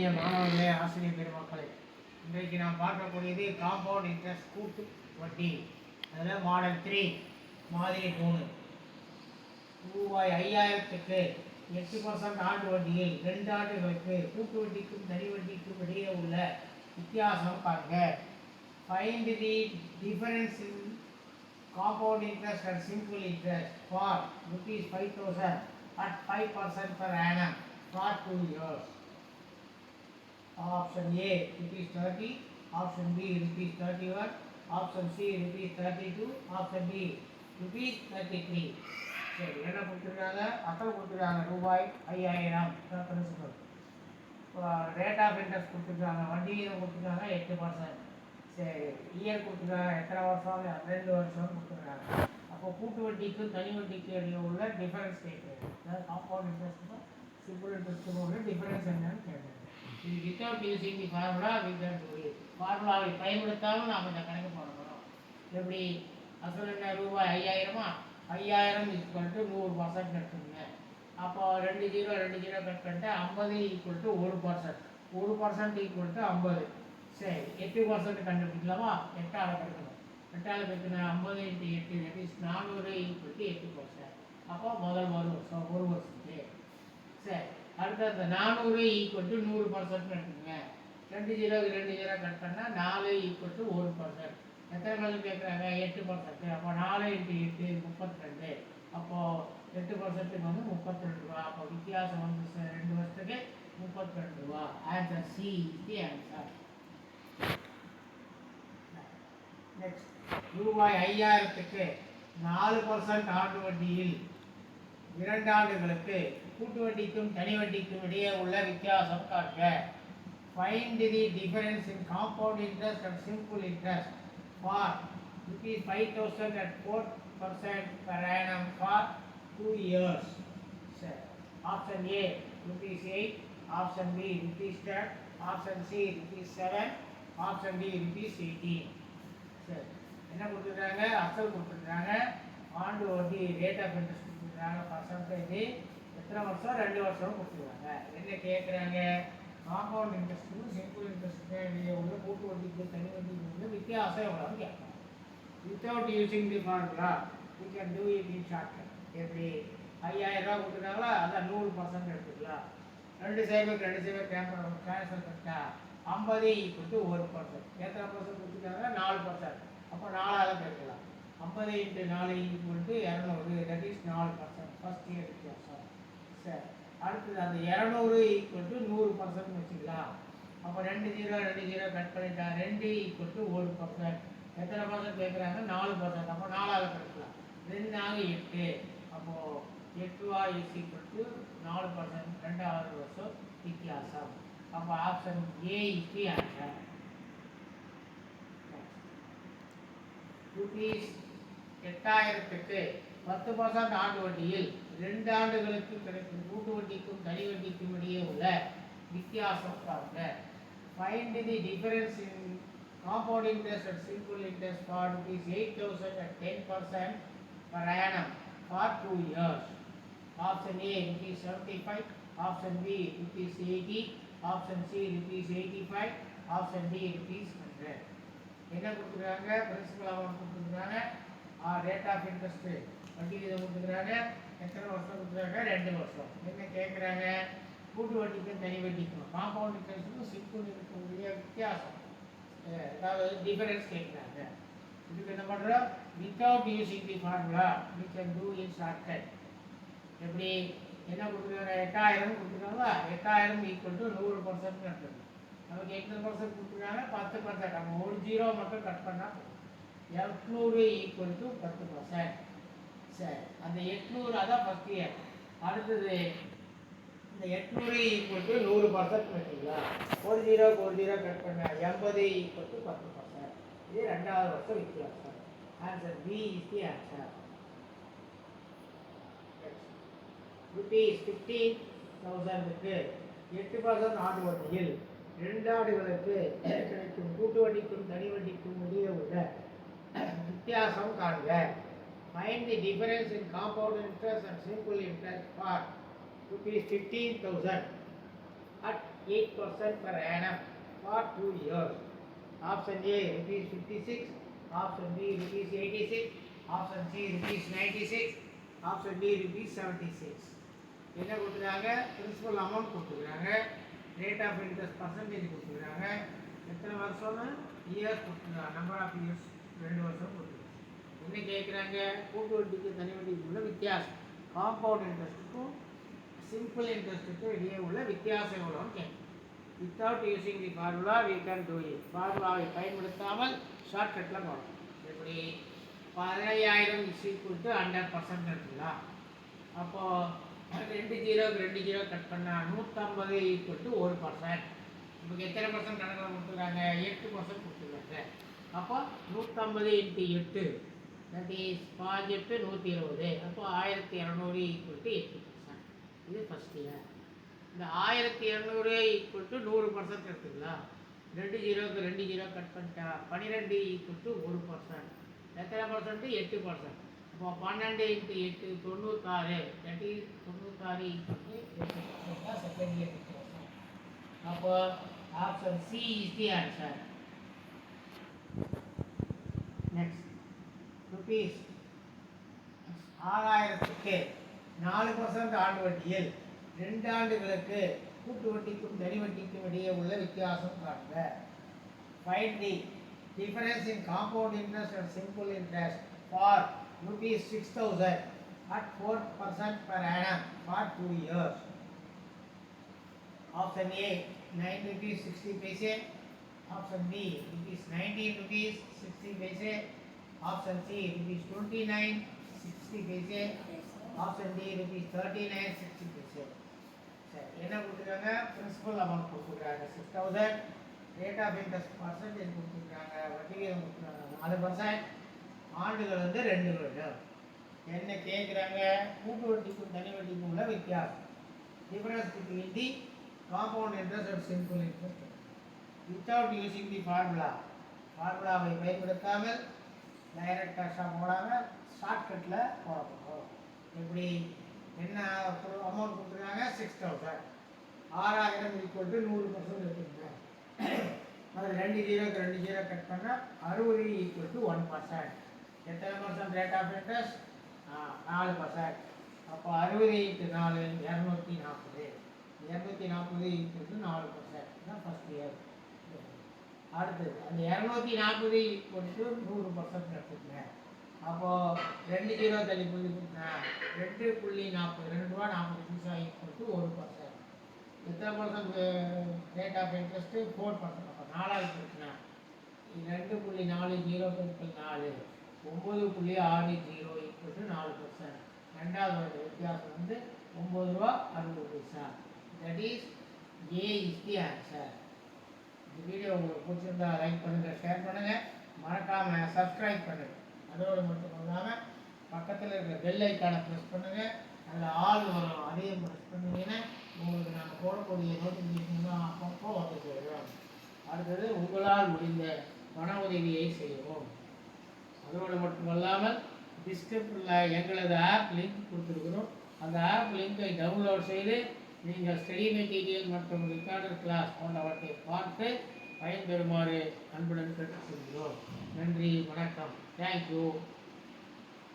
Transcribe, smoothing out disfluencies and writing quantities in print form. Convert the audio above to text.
இனிய மாணவர்களே, ஆசிரியர் பெருமக்களே, இன்றைக்கு நாம் பார்க்கக்கூடியது காம்பவுண்ட் இன்ட்ரெஸ்ட் கூட்டு வட்டி. அதில் மாடல் 3 மாதிரி 3 ரூபாய் 5000க்கு 8% ஆண்டு வட்டியில் 2 ஆண்டுகளுக்கு கூட்டு வட்டிக்கும் தனி வட்டிக்கும் இடையே உள்ள வித்தியாசம் காண்க. Find the difference in compound interest and simple interest for rupees 5000 at 5% per annum for 2 years. Option A rupees 30, option B rupees 31, option C rupees 32, option D rupees 33. சரி, என்ன கொடுத்துருக்காங்க? அசல் கொடுத்துருக்காங்க ரூபாய் 5000 பிரின்சிபல். ரேட் ஆஃப் இன்ட்ரெஸ்ட் கொடுத்துருக்காங்க, வட்டி வீதம் கொடுத்துருக்காங்க 8%. சரி, இயர் கொடுத்துருக்காங்க, எத்தனை வருஷம்? 2 வருஷம் கொடுத்துருக்காங்க. அப்போ கூட்டு வட்டிக்கும் தனி வட்டிக்கும் இடையே உள்ள டிஃபரன்ஸ் கேட்குறது. அதாவது காம்பவுண்ட் இன்ட்ரெஸ்ட்டுக்கும் சிம்பிள் இன்ட்ரெஸ்ட்டுக்கும் உள்ள டிஃபரன்ஸ் என்னன்னு கேட்குறது. இது வித்தவுட் யூசிங் தி ஃபார்முலா ஃபார்முலாவை பயன்படுத்தாமல் நாம் இந்த கணக்கு போட போகிறோம். எப்படி? அசல் என்ன? ரூபாய் 5000. 5000 100% எடுத்துங்க. அப்போ 2 0 கட் பண்ணிட்டு 50 = 1%. 1% = 50. சரி, 8% கண்டுபிடிக்கலாமா? 8ஆல் பெருக்கணும். 8ஆல் பெருக்கினா 50 × 8 that is 400 = 8%. அப்போ முதல் வரும் ஒரு வருஷத்துக்கு. சரி, அடுத்தது 400 = 100% எடுத்துங்க. 2 0 கட் பண்ணால் 4 = 1%. எத்தனை பர்சன்ட் கேட்குறாங்க? 8%. அப்போ 4 × 8 32. அப்போது 8%க்கு 32 ரூபா. அப்போ வித்தியாசம் 2 வருஷத்துக்கு 32 ரூபா. Answer C is the answer. Next, ரூபாய் 5000க்கு 4% ஆண்டு வட்டியில் 2 ஆண்டுகளுக்கு கூட்டு வட்டிக்கும் தனி வட்டிக்கும் இடையே உள்ள வித்தியாசம் காண்க. Find the difference in compound interest and simple interest for rupees 5000 at 4% per annum for 2 years. Option A rupees 8, option B rupees 10, option C rupees 7, option D rupees 18. சரி, என்ன கொடுத்துருக்காங்க? அசல் கொடுத்துருக்காங்க, ஆண்டு வட்டி ரேட் ஆஃப் இன்ட்ரெஸ்ட் கொடுத்துருக்காங்க, percentage எத்தனை வருஷம்? 2 வருஷம் கொடுத்துருக்காங்க. என்ன கேட்குறாங்க? காம்பவுண்ட் இன்ட்ரெஸ்ட்டுக்கும் சிம்பிள் இன்ட்ரெஸ்ட்டுக்கும் இடையே உள்ள கூட்டு வட்டிக்கு தனி வட்டிக்கு உள்ள வித்தியாசம் எவ்வளோன்னு கேட்கலாம். Without using the formula we can do it in shortcut. எப்படி? 5000 ரூபா கொடுத்துருக்காங்களா, அதான் 100% எடுத்துக்கலாம். 2 சைபருக்கு 2 சைபர் ட்ரான்ஸ்ஃபர் பண்ணிட்டா 50 = 1%. எத்தனை பர்சன்ட் கொடுத்துருக்காங்க? 4%. அப்போ 4ஆல் பெருக்கலாம். 50 × 4 = 200. That is 4%. ஃபர்ஸ்ட் இயர் வித்தியாசம். சரி, அடுத்தது அந்த 200 = 100% வச்சுக்கலாம். அப்போ 2 0 கட் பண்ணிட்டா 2 = 1%. எத்தனை பர்சன்ட் கேட்குறாங்க? 4%. அப்போ 4ஆல் பெருக்கலாம். 2 ஆக 8. அப்போது 8 = 4%. 2வது வருஷம் வித்தியாசம். அப்போ option A is the answer. Rupees 8000க்கு 10% ஆண்டு வட்டியில் 2 ஆண்டுகளுக்கு கிடைக்கும் கூட்டு வட்டிக்கும் தனி வட்டிக்கும் இடையே உள்ள வித்தியாசம் காண்க. Find the difference in compound interest and simple interest for rupees 8000 at 10% per annum for 2 years. Option A rupees 75, option B rupees 80, option C rupees 85, option D rupees 100. என்ன கொடுத்துருக்காங்க? பிரின்சிபல் அமௌண்ட் கொடுத்துருக்காங்க, ரேட் ஆஃப் இன்ட்ரெஸ்ட் வட்டி வீதம் கொடுத்துருக்காங்க, எத்தனை வருஷம் கொடுத்துருக்காங்க? 2 வருஷம். என்ன கேட்குறாங்க? கூட்டு வட்டிக்கும் தனி வட்டிக்கும் காம்பவுண்ட் இன்ட்ரெஸ்ட்டுக்கும் சிம்பிள் இருக்கக்கூடிய வித்தியாசம், அதாவது டிஃபரன்ஸ் கேட்குறாங்க. இதுக்கு என்ன பண்ணுறோம்? Without using the formula we can do in shortcut. எப்படி? என்ன கொடுத்துருக்காங்க? 8000 கொடுத்துருக்காங்களா, 8000 = 100% எடுத்துருங்க. நமக்கு 8% கொடுத்துருக்காங்க, 10%. நம்ம ஒரு 0 மட்டும் கட் பண்ணால் 800 = 10%. சரி, அந்த 800 அதான் ஃபஸ்ட் இயர். அடுத்தது இந்த 800 = 100% வச்சுங்களா, ஒரு 0 கட் பண்ண 80 = 10%. இது 2வது வருஷம் வித்தியாசம். Answer B is the answer. rupees 15,000க்கு 8% ஆண்டு வட்டியில் 2 ஆண்டுகளுக்கு கிடைக்கும் கூட்டு வட்டிக்கும் தனி வட்டிக்கும் இடையே உள்ள வித்தியாசம் காண்க. Find the difference in compound interest and simple interest for rupees 15,000 at 8% per annum for 2 years. Option A rupees 56, option B rupees 86, option C rupees 96, option D rupees 76. என்ன கொடுத்துருக்காங்க? பிரின்சிபல் அமௌண்ட் கொடுத்துருக்காங்க, ரேட் ஆஃப் இன்ட்ரெஸ்ட் பர்சன்டேஜ் கொடுத்துருக்காங்க, எத்தனை வருஷம்னு years கொடுத்துருக்காங்க, number of years 2 வருஷம் கொடுத்துருக்காங்க. என்ன கேட்குறாங்க? கூட்டு வட்டிக்கு தனி வட்டிக்கு உள்ள வித்தியாசம், காம்பவுண்ட் இன்ட்ரெஸ்ட்டுக்கும் சிம்பிள் இன்ட்ரெஸ்ட்டுக்கும் இடையே உள்ள வித்தியாசம் எவ்வளோன்னு கேட்குறேன். Without using the formula we can do it. ஃபார்முலாவை பயன்படுத்தாமல் ஷார்ட்கட்டில் போகணும். எப்படி 15,000 இஸ் ஈக்குவல் டு 100% இருக்குங்களா? அப்போது 2 ஜீரோக்கு 2 ஜீரோ கட் பண்ணால் 150 ஈக்குவல் டு 1%. இப்போ எத்தனை பர்சன்ட் கணக்கில் கொடுத்துருக்காங்க? 8% கொடுத்துருக்காங்க. அப்போ 150 × 8 தட் இஸ் 5 8 120. அப்போ 1200 ஈக்குவல் டு 8%. இது ஃபஸ்ட் இயர். இந்த 1200 ஈக்குவல் டு 100% இருக்குங்களா? 2 ஜீரோக்கு 2 ஜீரோ கட் பண்ணிட்டா 12 ஈக்குவல் டு 1%. எத்தனை பர்சன்ட்? 8%. அப்போ 12 × 8 96. தட் இஸ் 96 ஈக்குவல் டு 8% தான் செகண்ட் இயர் வித்தியாசம். அப்போ option C is the answer. Next rupees 6000க்கு 4% ஆண்டு வட்டியில் 2 ஆண்டுகளுக்கு கூட்டு வட்டிக்கும் தனி வட்டிக்கும் இடையே உள்ள வித்தியாசம் காட்டுக. Find the difference in compound interest and simple interest for rupees 6,000 at 4% per annum for 2 years. Option A 9 rupees 60 paise, option B rupees 19 rupees 60 paise, option C rupees 29 60 paise, option D rupees 39 60 paise. சரி, என்ன கொடுத்துருக்காங்க? Principal amount கொடுத்துருக்காங்க 6,000, rate of interest percentage கொடுத்துருக்காங்க, வட்டி விகிதம் கொடுத்துருக்காங்க 4%, ஆண்டுகள் வந்து 2 வருடம். என்ன கேட்குறாங்க? கூட்டு வட்டிக்கும் தனி வட்டிக்கும் உள்ள வித்தியாசம், difference between the compound interest and simple interest without using தி ஃபார்முலாவை பயன்படுத்தாமல் டைரக்டாக போடாமல் ஷார்ட்கட்டில் போடப்போம். எப்படி? என்ன அமௌண்ட் கொடுத்துருக்காங்க? 6,000. 6000 ஈக்குவல் டு 100% இருக்குங்க. அதில் 2 ஜீரோக்கு 2 ஜீரோ கட் பண்ணால் 60 ஈக்குவல் டு 1%. எத்தனை பர்சன்ட் ரேட் ஆஃப் இன்ட்ரெஸ்ட்? 4%. அப்போ 60 × 4 240. 240 ஈக்குவல் டு 4% தான் ஃபஸ்ட் இயர். அடுத்தது அந்த 240 ஈக்குவல் டு 100% எடுத்துக்கங்க. அப்போது 2 ஜீரோ தள்ளி புள்ளி கொடுத்தா 2.40 2.40 ஈக்குவல் டு 1%. எத்தனை பர்சன்ட் ரேட் ஆஃப் இன்ட்ரெஸ்ட்டு? 4%. அப்போ 4 இருக்குன்னா 2.40 × 4 9.60 ஈக்குவல் டு 4%. ரெண்டாவது வித்தியாசம் வந்து 9.60. That is a is the answer. இந்த வீடியோ உங்களுக்கு பிடிச்சிருந்தா லைக் பண்ணுங்கள், ஷேர் பண்ணுங்கள், மறக்காமல் சப்ஸ்கிரைப் பண்ணுங்கள். அதோடு மட்டும் இல்லாமல் பக்கத்தில் இருக்கிற பெல் ஐக்கானை ப்ரெஸ் பண்ணுங்கள், அதில் ஆல் வரும், அதையும் ப்ரெஸ் பண்ணிங்கன்னா உங்களுக்கு நாங்கள் போடக்கூடிய நோட்டிஃபிகேஷன் தான் அப்பப்போ வந்து சேரும். அடுத்தது உங்களால் முடிந்த பண உதவியை செய்வோம். அதோடு மட்டுமல்லாமல் டிஸ்கிரிப்ஷனில் எங்களது ஆப் லிங்க் கொடுத்துருக்குறோம். அந்த ஆப் லிங்கை டவுன்லோட் செய்து நீங்கள் ஸ்டடி மெட்டீரியல் மற்றும் ரெக்கார்டர் கிளாஸ் போன்றவற்றை பார்த்து பயன்பெறுமாறு அன்புடன் கேட்டுக்கொள்கிறோம். நன்றி, வணக்கம், தேங்க்யூ.